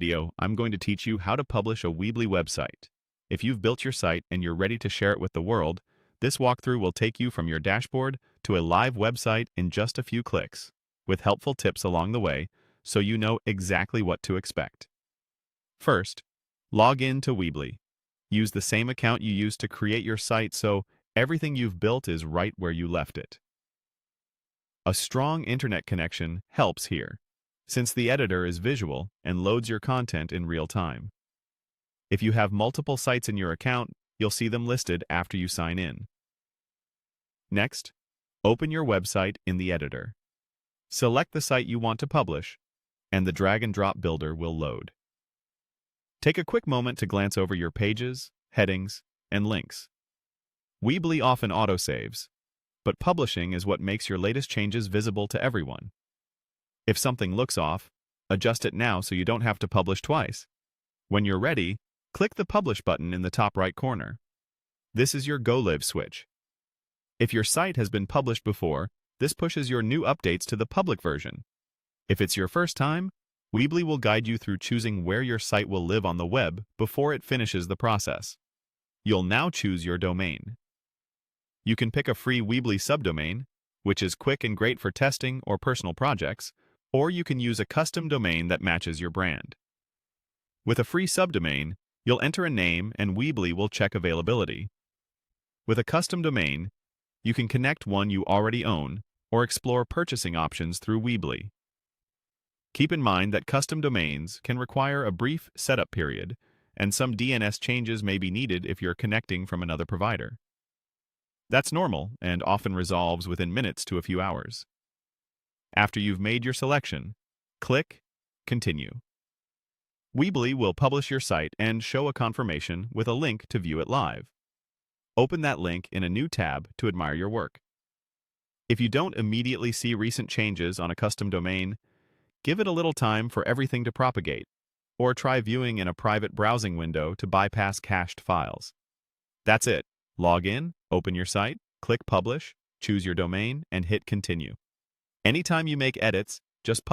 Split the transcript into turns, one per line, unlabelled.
Video, I'm going to teach you how to publish a Weebly website. If you've built your site and you're ready to share it with the world, this walkthrough will take you from your dashboard to a live website in just a few clicks, with helpful tips along the way so you know exactly what to expect. First, log in to Weebly. Use the same account you used to create your site so everything you've built is right where you left it. A strong internet connection helps here, since the editor is visual and loads your content in real time. If you have multiple sites in your account, you'll see them listed after you sign in. Next, open your website in the editor. Select the site you want to publish, and the drag-and-drop builder will load. Take a quick moment to glance over your pages, headings, and links. Weebly often autosaves, but publishing is what makes your latest changes visible to everyone. If something looks off, adjust it now so you don't have to publish twice. When you're ready, click the Publish button in the top right corner. This is your Go Live switch. If your site has been published before, this pushes your new updates to the public version. If it's your first time, Weebly will guide you through choosing where your site will live on the web before it finishes the process. You'll now choose your domain. You can pick a free Weebly subdomain, which is quick and great for testing or personal projects, or you can use a custom domain that matches your brand. With a free subdomain, you'll enter a name and Weebly will check availability. With a custom domain, you can connect one you already own or explore purchasing options through Weebly. Keep in mind that custom domains can require a brief setup period, and some DNS changes may be needed if you're connecting from another provider. That's normal and often resolves within minutes to a few hours. After you've made your selection, click Continue. Weebly will publish your site and show a confirmation with a link to view it live. Open that link in a new tab to admire your work. If you don't immediately see recent changes on a custom domain, give it a little time for everything to propagate, or try viewing in a private browsing window to bypass cached files. That's it. Log in, open your site, click Publish, choose your domain, and hit Continue. Anytime you make edits, just publish